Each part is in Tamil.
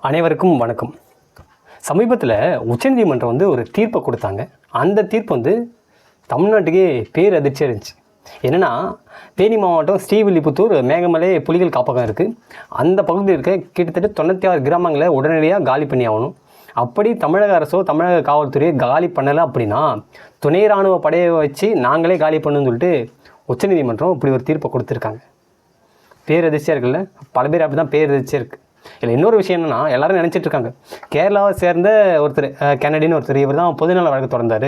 அனைவருக்கும் வணக்கம். சமீபத்தில் உச்சநீதிமன்றம் ஒரு தீர்ப்பை கொடுத்தாங்க. அந்த தீர்ப்பு தமிழ்நாட்டுக்கே பேரதிர்ச்சியாக இருந்துச்சு. என்னென்னா, தேனி மாவட்டம் ஸ்ரீவில்லிபுத்தூர் மேகமலை புலிகள் காப்பகம் இருக்குது. அந்த பகுதியில் இருக்க கிட்டத்தட்ட 96 கிராமங்களை உடனடியாக காலி பண்ணி ஆகணும். அப்படி தமிழக அரசோ தமிழக காவல்துறையோ காலி பண்ணலை அப்படின்னா துணை இராணுவ படையை வச்சு நாங்களே காலி பண்ணணும்னு சொல்லிட்டு உச்சநீதிமன்றம் இப்படி ஒரு தீர்ப்பை கொடுத்துருக்காங்க. பேரதிர்ச்சியாக இருக்குல்ல, பல பேர் அப்படி தான் பேரதிர்ச்சியாக இருக்குது. இல்லை, இன்னொரு விஷயம் என்னென்னா, எல்லோரும் நினச்சிட்டு இருக்காங்க, கேரளாவை சேர்ந்த ஒருத்தர் கென்னடின்னு ஒருத்தர், இவர் தான் பொதுநல வழக்கு தொடர்ந்தார்.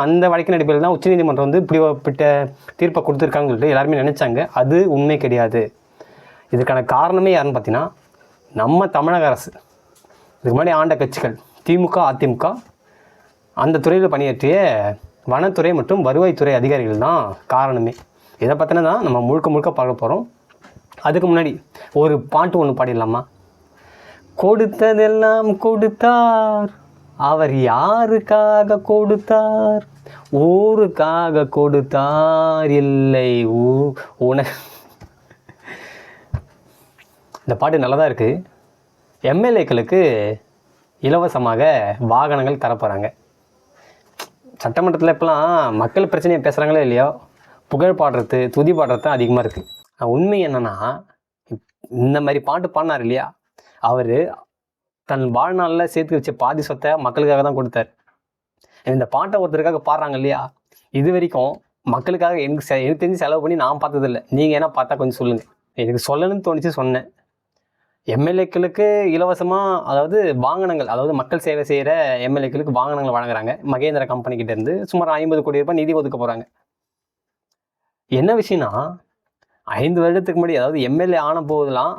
அந்த வழக்கின் அடிப்படையில் தான் உச்சநீதிமன்றம் இப்படிப்பட்ட தீர்ப்பை கொடுத்துருக்காங்கன்னு சொல்லிட்டு எல்லாருமே நினச்சாங்க. அது உண்மை கிடையாது. இதுக்கான காரணமே யாருன்னு பார்த்தீங்கன்னா, நம்ம தமிழக அரசு, இதுக்கு முன்னாடி ஆண்ட கட்சிகள் திமுக, அதிமுக, அந்த துறையில் பணியாற்றிய வனத்துறை மற்றும் வருவாய்த்துறை அதிகாரிகள் தான் காரணமே. இதை பற்றின தான் நம்ம முழுக்க பார்க்க போகிறோம். அதுக்கு முன்னாடி ஒரு பாட்டு ஒன்று பாடிடலாமா? கொடுத்ததெல்லாம் கொடுத்தார், அவர் யாருக்காக கொடுத்தார்? ஊருக்காக கொடுத்தார், இல்லை இந்த பாட்டு நல்லா தான் இருக்குது. எம்எல்ஏக்களுக்கு இலவசமாக வாகனங்கள் தரப்போகிறாங்க. சட்டமன்றத்தில் இப்போலாம் மக்கள் பிரச்சனையை பேசுகிறாங்களே இல்லையோ, புகழ் பாடுறது துதி பாடுறது தான் அதிகமாக இருக்குது. உண்மை என்னென்னா, இந்த மாதிரி பாட்டு பாடினார் இல்லையா, அவர் தன் வாழ்நாளில் சேர்த்து வச்ச பாதி சொத்தை மக்களுக்காக தான் கொடுத்தார். இந்த பாட்டை ஒருத்தருக்காக பாடுறாங்க இல்லையா, இது வரைக்கும் மக்களுக்காக எனக்கு தெரிஞ்சு செலவு பண்ணி நான் பார்த்ததில்லை. நீங்கள் என்ன பார்த்தா கொஞ்சம் சொல்லுங்கள். எனக்கு சொல்லணும்னு தோணிச்சு சொன்னேன். எம்எல்ஏக்களுக்கு இலவசமாக, அதாவது வாகனங்கள், அதாவது மக்கள் சேவை செய்கிற எம்எல்ஏக்களுக்கு வாகனங்கள் வழங்குறாங்க. மகேந்திரா கம்பெனிக்கிட்டேருந்து சுமார் 50 கோடி ரூபாய் நிதி ஒதுக்க போகிறாங்க. என்ன விஷயம்னா, 5 வருடத்துக்கு முன்னாடி, அதாவது எம்எல்ஏ ஆன போதெல்லாம்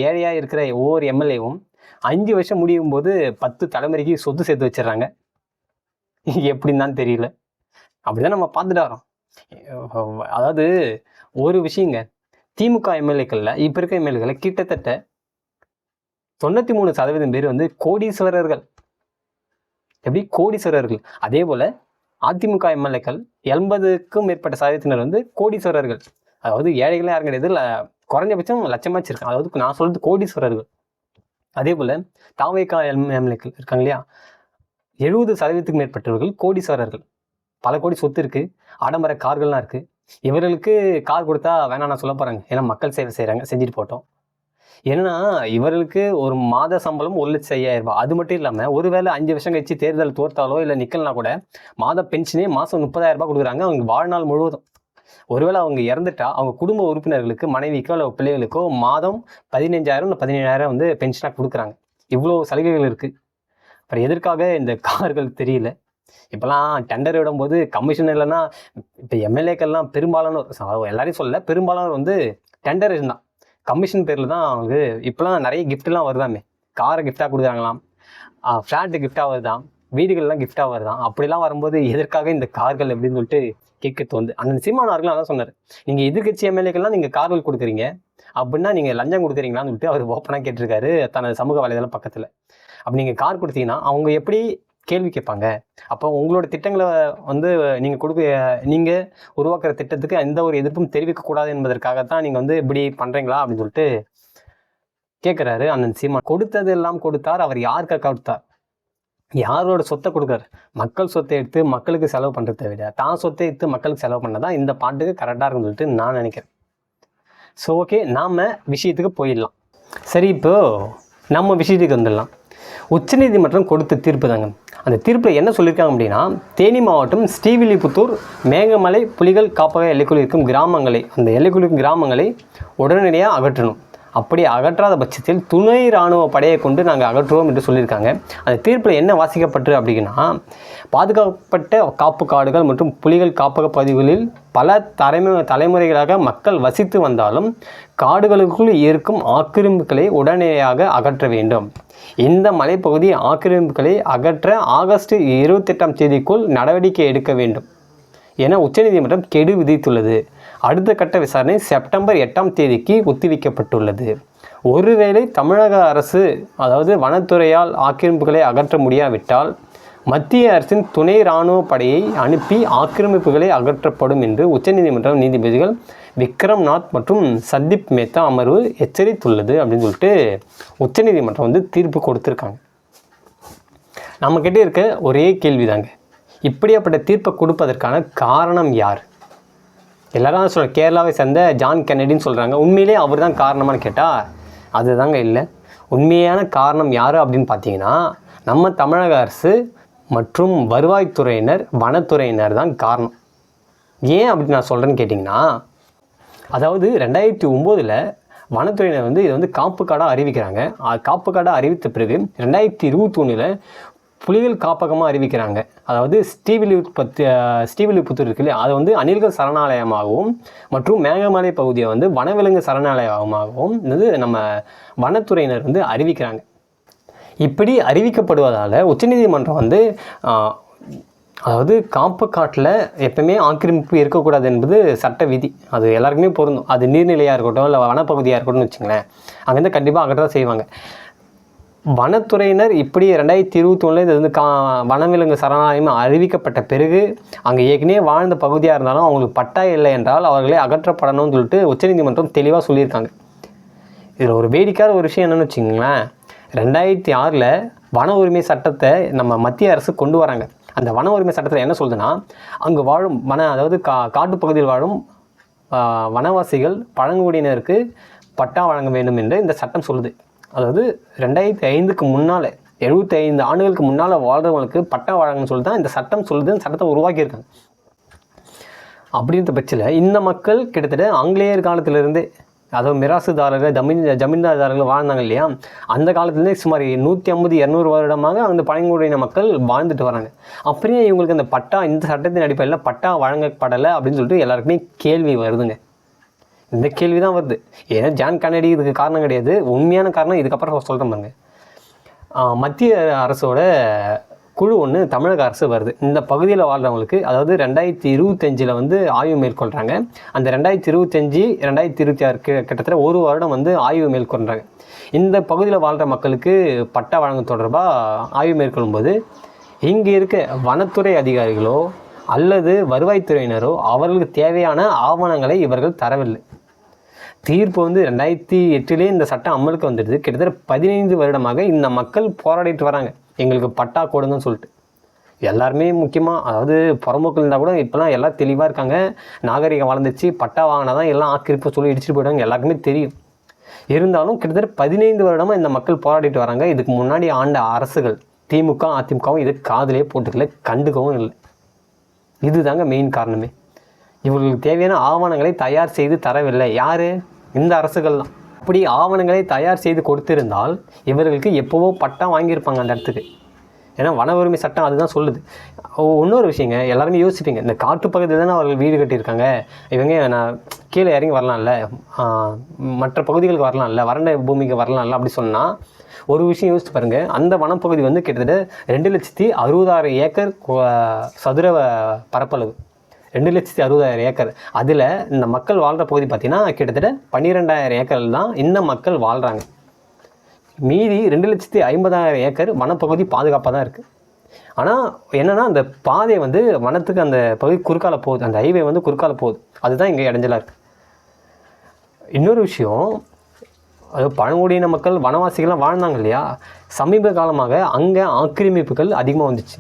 ஏழையாக இருக்கிற ஒவ்வொரு எம்எல்ஏவும் 5 வருஷம் முடியும் போது 10 தலைமுறைக்கு சொத்து சேர்த்து வச்சிடறாங்க. எப்படின்னு தான் தெரியல. அப்படிதான் நம்ம பார்த்துட்டு வரோம். அதாவது ஒரு விஷயங்க, திமுக எம்எல்ஏக்களில் இப்போ இருக்க எம்எல்ஏக்களில் கிட்டத்தட்ட 93% பேர் கோடீஸ்வரர்கள். எப்படி கோடீஸ்வரர்கள்? அதே போல் அதிமுக எம்எல்ஏக்கள் 80க்கும் மேற்பட்ட சதவீதத்தினர் கோடீஸ்வரர்கள். அதாவது ஏழைகளாக யாரும் கிடையாது, இல்லை குறைஞ்சபட்சம் லட்சமாச்சு இருக்காங்க. அதாவது நான் சொல்கிறது கோடீஸ்வரர்கள். அதே போல் தாவேகா எம்எல்ஏக்கள் இருக்காங்க இல்லையா, 70% மேற்பட்டவர்கள் கோடீஸ்வரர்கள். பல கோடி சொத்து இருக்குது, ஆடம்பர கார்கள்லாம் இருக்குது. இவர்களுக்கு கார் கொடுத்தா வேணாம் நான் சொல்ல போகிறாங்க, ஏன்னா மக்கள் சேவை செய்கிறாங்க, செஞ்சுட்டு போட்டோம். ஏன்னா இவர்களுக்கு ஒரு மாத சம்பளம் 1,50,000 ரூபாய். அது மட்டும் இல்லாமல் ஒருவேளை 5 வருஷம் கழிச்சு தேர்தல் தோர்த்தாலோ இல்லை நிக்கல்னா கூட மாத பென்ஷனே மாதம் 30,000 ரூபாய் கொடுக்குறாங்க அவங்க வாழ்நாள் முழுவதும். ஒருவேளை அவங்க இறந்துட்டா அவங்க குடும்ப உறுப்பினர்களுக்கு, மனைவிக்கோ இல்லை பிள்ளைகளுக்கோ மாதம் 15,000 இல்லை 17,000 பென்ஷனாக கொடுக்குறாங்க. இவ்வளோ சலுகைகள் இருக்குது. அப்புறம் எதற்காக இந்த கார்கள் தெரியல. இப்போலாம் டெண்டர் விடும்போது கமிஷன் இல்லைன்னா, இப்போ எம்எல்ஏக்கள்லாம் பெரும்பாலான, எல்லாரையும் சொல்லலை, பெரும்பாலான டெண்டர் இருந்தால் கமிஷன் பேரில் தான் அவங்க இப்போலாம் நிறைய கிஃப்ட்லாம் வருதாமே. காரை கிஃப்டாக கொடுக்குறாங்களாம், ஃப்ளாட்டு கிஃப்டாக வருதான், வீடுகள்லாம் கிஃப்டாக வருதான். அப்படிலாம் வரும்போது எதற்காக இந்த கார்கள் அப்படின்னு சொல்லிட்டு கேட்கறது அந்த சீமானவர்கள் அதான் சொன்னார். நீங்கள் எதிர்கட்சி எம்எல்ஏக்கள்லாம் நீங்கள் கார்கள் கொடுக்குறீங்க அப்படின்னா நீங்கள் லஞ்சம் கொடுக்குறீங்களான்னு சொல்லிட்டு அவர் ஓப்பனாக கேட்டிருக்காரு தனது சமூக வலைதளம் பக்கத்தில். அப்படி நீங்கள் கார் கொடுத்தீங்கன்னா அவங்க எப்படி கேள்வி கேட்பாங்க? அப்போ உங்களோட திட்டங்களை நீங்கள் உருவாக்குற திட்டத்துக்கு எந்த ஒரு எதிர்ப்பும் தெரிவிக்கக்கூடாது என்பதற்காகத்தான் நீங்கள் இப்படி பண்ணுறீங்களா அப்படின்னு சொல்லிட்டு கேட்குறாரு அண்ணன் சீமான். கொடுத்தது எல்லாம் கொடுத்தார், அவர் யாருக்காக கொடுத்தார்? யாரோட சொத்தை கொடுக்குறாரு? மக்கள் சொத்தை எடுத்து மக்களுக்கு செலவு பண்ணுறதை விட தான் சொத்தை எடுத்து மக்களுக்கு செலவு பண்ணதான் இந்த பாட்டுக்கு கரெக்டாக இருக்குன்னு சொல்லிட்டு நான் நினைக்கிறேன். ஸோ ஓகே, நாம் விஷயத்துக்கு போயிடலாம். சரி, இப்போது நம்ம விஷயத்துக்கு வந்துடலாம். உச்சநீதிமன்றம் கொடுத்த தீர்ப்பு தாங்க. அந்த தீர்ப்பில் என்ன சொல்லியிருக்காங்க அப்படின்னா, தேனி மாவட்டம் ஸ்ரீவில்லிபுத்தூர் மேகமலை புலிகள் காப்பக எல்லைக்குள் இருக்கும் கிராமங்களை, அந்த எல்லைக்குள் இருக்கும் கிராமங்களை உடனடியாக அகற்றணும். அப்படி அகற்றாத பட்சத்தில் துணை இராணுவ படையை கொண்டு நாங்கள் அகற்றுவோம் என்று சொல்லியிருக்காங்க. அந்த தீர்ப்பில் என்ன வாசிக்கப்பட்டு அப்படின்னா, பாதுகாக்கப்பட்ட காப்பு காடுகள் மற்றும் புலிகள் காப்பக பகுதிகளில் பல தலைமுறைகளாக மக்கள் வசித்து வந்தாலும் காடுகளுக்குள் இருக்கும் ஆக்கிரமிப்புகளை உடனடியாக அகற்ற வேண்டும். இந்த மலைப்பகுதி ஆக்கிரமிப்புகளை அகற்ற ஆகஸ்ட் 28ஆம் தேதிக்குள் நடவடிக்கை எடுக்க வேண்டும் என உச்சநீதிமன்றம் கெடு விதித்துள்ளது. அடுத்த கட்ட விசாரணை செப்டம்பர் 8ஆம் தேதிக்கு ஒத்திவைக்கப்பட்டுள்ளது. ஒருவேளை தமிழக அரசு, அதாவது வனத்துறையால் ஆக்கிரமிப்புகளை அகற்ற முடியாவிட்டால் மத்திய அரசின் துணை இராணுவ படையை அனுப்பி ஆக்கிரமிப்புகளை அகற்றப்படும் என்று உச்சநீதிமன்ற நீதிபதிகள் விக்ரம்நாத் மற்றும் சந்தீப் மேத்தா அமர்வு எச்சரித்துள்ளது அப்படின்னு சொல்லிட்டு உச்சநீதிமன்றம் வந்து தீர்ப்பு கொடுத்துருக்காங்க. நம்மக்கிட்ட இருக்க ஒரே கேள்வி தாங்க, இப்படியாப்பட்ட தீர்ப்பை கொடுப்பதற்கான காரணம் யார்? எல்லாரும் சொல்ல கேரளாவை சேர்ந்த ஜான் கென்னடின்னு சொல்கிறாங்க. உண்மையிலே அவர் தான் காரணமானு கேட்டால் அதுதாங்க இல்லை. உண்மையான காரணம் யார் அப்படின்னு பார்த்தீங்கன்னா நம்ம தமிழக அரசு மற்றும் வருவாய்த்துறையினர், வனத்துறையினர் தான் காரணம். ஏன் அப்படி நான் சொல்கிறேன்னு கேட்டிங்கன்னா, அதாவது 2009 வனத்துறையினர் வந்து இதை வந்து காப்பு காடாக அறிவிக்கிறாங்க. காப்பு காடாக அறிவித்த பிறகு 2021 புலிகள் காப்பகமாக அறிவிக்கிறாங்க. அதாவது ஸ்ரீவில்லிபுத்தூர் இருக்குல்லையா, அதை வந்து அணில்கள் சரணாலயமாகவும் மற்றும் மேகமலை பகுதியை வந்து வனவிலங்கு சரணாலயமாகவும் வந்து நம்ம வனத்துறையினர் வந்து அறிவிக்கிறாங்க. இப்படி அறிவிக்கப்படுவதால் உச்சநீதிமன்றம் வந்து அதாவது காப்பு காட்டில் எப்பவுமே ஆக்கிரமிப்பு இருக்கக்கூடாது என்பது சட்ட விதி. அது எல்லாருக்குமே பொருந்தும். அது நீர்நிலையாக இருக்கட்டும் இல்லை வனப்பகுதியாக இருக்கட்டும்னு வச்சுங்களேன், அங்கேருந்து கண்டிப்பாக அகற்ற செய்வாங்க. வனத்துறையினர் இப்படி 2021 இது வந்து வனவிலங்கு சரணாலயம் அறிவிக்கப்பட்ட பிறகு அங்கே ஏற்கனவே வாழ்ந்த பகுதியாக இருந்தாலும் அவங்களுக்கு பட்டா இல்லை என்றால் அவர்களே அகற்றப்படணும்னு சொல்லிட்டு உச்சநீதிமன்றம் தெளிவாக சொல்லியிருக்காங்க. இதில் ஒரு வேடிக்கையான ஒரு விஷயம் என்னென்னு வச்சுங்களேன், 2006 வன உரிமை சட்டத்தை நம்ம மத்திய அரசு கொண்டு வராங்க. அந்த வன உரிமை சட்டத்தில் என்ன சொல்லுதுன்னா, அங்கே வாழும் அதாவது காட்டுப்பகுதியில் வாழும் வனவாசிகள் பழங்குடியினருக்கு பட்டா வழங்க வேண்டும் என்று இந்த சட்டம் சொல்லுது. அதாவது 2005க்கு முன்னால் 75 ஆண்டுகளுக்கு முன்னால் வாழ்கிறவங்களுக்கு பட்டா வழங்கணும்னு சொல்லி தான் இந்த சட்டம் சொல்லுது. இந்த சட்டத்தை உருவாக்கியிருக்காங்க. அப்படின்ற பட்சத்தில் இந்த மக்கள் கிட்டத்தட்ட ஆங்கிலேயர் காலத்திலிருந்தே, அதாவது மிராசுதாரர்கள் ஜமீன்தாரர்கள் வாழ்ந்தாங்க இல்லையா, அந்த காலத்துலேருந்தே சுமார் 150-200 வருடமாக அந்த பழங்குடியின மக்கள் வாழ்ந்துட்டு வராங்க. அப்படியே இவங்களுக்கு அந்த பட்டா இந்த சட்டத்தின் அடிப்படையில் பட்டா வழங்கப்படலை அப்படின்னு சொல்லிட்டு எல்லாருக்குமே கேள்வி வருதுங்க. இந்த கேள்வி தான் வருது. ஏன்னா ஜான் கென்னடி இதுக்கு காரணம் கிடையாது. உண்மையான காரணம் இதுக்கப்புறம் சொல்கிறேன் பாருங்க. மத்திய அரசோட குழு ஒன்று தமிழக அரசு வருது. இந்த பகுதியில் வாழ்கிறவங்களுக்கு, அதாவது 2025 வந்து ஆய்வு மேற்கொள்கிறாங்க. அந்த 2025, 2026 கிட்டத்தட்ட ஒரு வருடம் வந்து ஆய்வு மேற்கொள்கிறாங்க. இந்த பகுதியில் வாழ்கிற மக்களுக்கு பட்டா வழங்க தொடர்பாக ஆய்வு மேற்கொள்ளும்போது இங்கே இருக்க வனத்துறை அதிகாரிகளோ அல்லது வருவாய்த்துறையினரோ அவர்களுக்கு தேவையான ஆவணங்களை இவர்கள் தரவில்லை. தீர்ப்பு வந்து 2008 இந்த சட்டம் அமலுக்கு வந்துடுது. கிட்டத்தட்ட 15 வருடமாக இந்த மக்கள் போராடிட்டு வராங்க, எங்களுக்கு பட்டா கொடுங்கன்னு சொல்லிட்டு. எல்லாருமே முக்கியமாக, அதாவது புறம்போக்கு இருந்தால் கூட இப்போலாம் எல்லாம் தெளிவாக இருக்காங்க, நாகரிகம் வளர்ந்துச்சு, பட்டா வாங்கினா தான் எல்லாம் ஆக்கிரமிப்பு சொல்லி இடிச்சுட்டு போயிட்டாங்க, எல்லாருக்குமே தெரியும். இருந்தாலும் கிட்டத்தட்ட 15 வருடமாக இந்த மக்கள் போராடிட்டு வராங்க. இதுக்கு முன்னாடி ஆண்ட அரசுகள் திமுக அதிமுகவும் இதுக்கு காதிலே போட்டுக்கல, கண்டுக்கவும் இல்லை. இதுதாங்க மெயின் காரணமே. இவர்களுக்கு தேவையான ஆவணங்களை தயார் செய்து தரவில்லை. யார்? இந்த அரசுகள் தான். அப்படி ஆவணங்களை தயார் செய்து கொடுத்திருந்தால் இவர்களுக்கு எப்போவோ பட்டா வாங்கியிருப்பாங்க அந்த இடத்துக்கு. ஏன்னா வன உரிமை சட்டம் அதுதான் சொல்லுது. இன்னொரு விஷயங்க, எல்லாருமே யோசிப்பீங்க, இந்த காட்டுப்பகுதியில் தானே அவர்கள் வீடு கட்டியிருக்காங்க, இவங்க நான் கீழே இறங்கி வரலாம்ல, மற்ற பகுதிகளுக்கு வரலாம்ல, வறண்ட பூமிக்கு வரலாம்ல அப்படி சொன்னால் ஒரு விஷயம் யோசிச்சு பாருங்கள். அந்த வனப்பகுதி வந்து கிட்டத்தட்ட 2,60,000 ஏக்கர் சதுர பரப்பளவு. 2,60,000 ஏக்கர். அதில் இந்த மக்கள் வாழ்கிற பகுதி பார்த்திங்கன்னா கிட்டத்தட்ட 12,000 ஏக்கர் தான் இந்த மக்கள் வாழ்கிறாங்க. மீதி 2,50,000 ஏக்கர் வனப்பகுதி பாதுகாப்பாக தான் இருக்குது. ஆனால் என்னென்னா அந்த பாதை வந்து வனத்துக்கு அந்த பகுதி குறுக்கால போகுது, அந்த ஹைவே வந்து குறுக்கால போகுது. அதுதான் இங்கே இடைஞ்சலாக இருக்குது. இன்னொரு விஷயம், அது பழங்குடியின மக்கள் வனவாசிகள்லாம் வாழ்ந்தாங்க இல்லையா, சமீப காலமாக அங்கே ஆக்கிரமிப்புகள் அதிகமாக வந்துச்சு.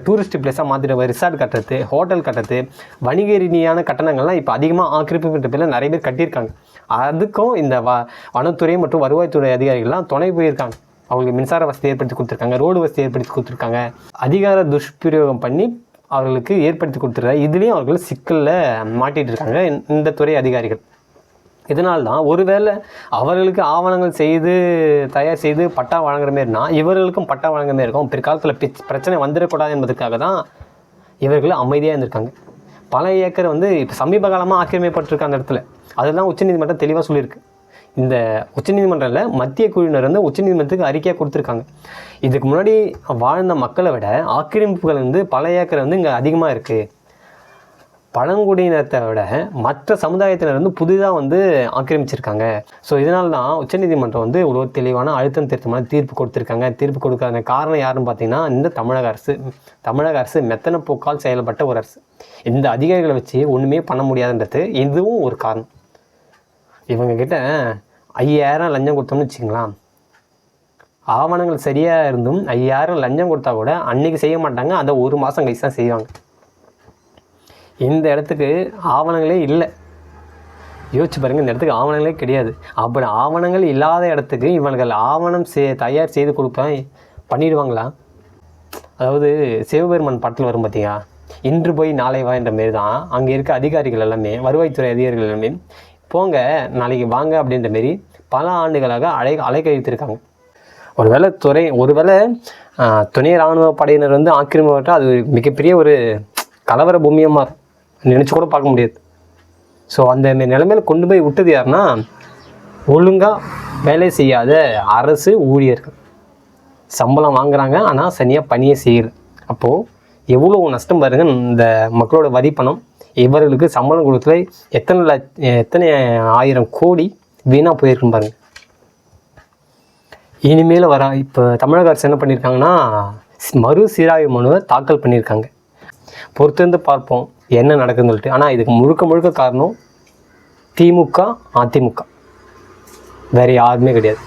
டூரிஸ்ட் பிளேஸாக மாற்றிட்டு ரிசார்ட் கட்டுறது, ஹோட்டல் கட்டுறது, வணிக ரீதியான கட்டணங்கள்லாம் இப்போ அதிகமாக ஆக்கிரமிப்பு பேரில் நிறைய பேர் கட்டியிருக்காங்க. அதுக்கும் இந்த வனத்துறை மற்றும் வருவாய்த்துறை அதிகாரிகள்லாம் துணை போயிருக்காங்க. அவங்களுக்கு மின்சார வசதி ஏற்படுத்தி கொடுத்துருக்காங்க, ரோடு வசதி ஏற்படுத்தி கொடுத்துருக்காங்க, அதிகார துஷ்பிரயோகம் பண்ணி அவர்களுக்கு ஏற்படுத்தி கொடுத்துருக்காங்க. இதுலேயும் அவர்கள் சிக்கலில் மாட்டிகிட்டு இருக்காங்க இந்த துறை அதிகாரிகள். இதனால்தான் ஒருவேளை அவர்களுக்கு ஆவணங்கள் செய்து தயார் செய்து பட்டா வழங்குற மாரினா இவர்களுக்கும் பட்டா வழங்குற மாரி இருக்கும். பிற்காலத்தில் பிரச்சனை வந்துடக்கூடாது என்பதற்காக தான் இவர்கள் அமைதியாக இருந்திருக்காங்க. பல ஏக்கர் வந்து இப்போ சமீப காலமாக ஆக்கிரமிப்பட்டிருக்கு அந்த இடத்துல. அதுதான் உச்சநீதிமன்றம் தெளிவாக சொல்லியிருக்கு. இந்த உச்சநீதிமன்றத்தில் மத்திய குழுவினர் வந்து உச்சநீதிமன்றத்துக்கு அறிக்கையாக கொடுத்துருக்காங்க. இதுக்கு முன்னாடி வாழ்ந்த மக்களை விட ஆக்கிரமிப்புகள் வந்து பல ஏக்கர் வந்து இங்கே அதிகமாக இருக்குது. பழங்குடியினத்தை விட மற்ற சமுதாயத்தினர் வந்து புதிதாக வந்து ஆக்கிரமிச்சிருக்காங்க. ஸோ இதனால தான் உச்சநீதிமன்றம் வந்து இவ்வளோ தெளிவான அழுத்தம் திருத்தமான தீர்ப்பு கொடுத்துருக்காங்க. தீர்ப்பு கொடுக்காத காரணம் யாருன்னு பார்த்தீங்கன்னா இந்த தமிழக அரசு. தமிழக அரசு மெத்தன போக்கால் செயல்பட்ட ஒரு அரசு. இந்த அதிகாரிகளை வச்சு ஒன்றுமே பண்ண முடியாதுன்றது இதுவும் ஒரு காரணம். இவங்கக்கிட்ட 5000 லஞ்சம் கொடுத்தோம்னு வச்சுக்கலாம், ஆவணங்கள் சரியாக இருந்தும் 5000 லஞ்சம் கொடுத்தா கூட அன்றைக்கி செய்ய மாட்டாங்க, அதை 1 மாதம் கழிச்சு தான் செய்வாங்க. இந்த இடத்துக்கு ஆவணங்களே இல்லை. யோசிச்சு பாருங்கள், இந்த இடத்துக்கு ஆவணங்களே கிடையாது. அப்படி ஆவணங்கள் இல்லாத இடத்துக்கு இவர்கள் ஆவணம் தயார் செய்து கொடுப்பேன் பண்ணிடுவாங்களா? அதாவது சிவபெருமான் படத்தில் வரும் பார்த்தீங்களா, இன்று போய் நாளை வா என்ற மாரி தான் அங்கே இருக்க அதிகாரிகள் எல்லாமே, வருவாய்த்துறை அதிகாரிகள் எல்லாமே போங்க நாளைக்கு வாங்க அப்படின்ற மாரி பல ஆண்டுகளாக அலைக்கழித்திருக்காங்க. ஒருவேளை துணை இராணுவ படையினர் வந்து ஆக்கிரமிக்கப்பட்டால் அது மிகப்பெரிய ஒரு கலவர பூமியமாக நினச்சி கூட பார்க்க முடியாது. ஸோ அந்த நிலைமையில் கொண்டு போய் விட்டது யாருன்னா, ஒழுங்காக வேலை செய்யாத அரசு ஊழியர்கள். சம்பளம் வாங்குறாங்க, ஆனால் சரியாக பணியை செய்யலை. அப்போது எவ்வளோ நஷ்டம் பாருங்கள். இந்த மக்களோட வரி பணம் இவர்களுக்கு சம்பளம் கொடுத்துல எத்தனை 1000 கோடி வீணாக போயிருக்குன்னு பாருங்கள். இனிமேல் இப்போ தமிழக அரசு என்ன பண்ணியிருக்காங்கன்னா, மறு சீராய்வு மனுவை தாக்கல் பண்ணியிருக்காங்க. பொறுத்திருந்து பார்ப்போம் என்ன நடக்குதுன்னு சொல்லிட்டு. ஆனால் இதுக்கு முழுக்க காரணம் திமுக, அதிமுக, வேறு யாருமே கிடையாது.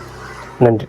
நன்றி.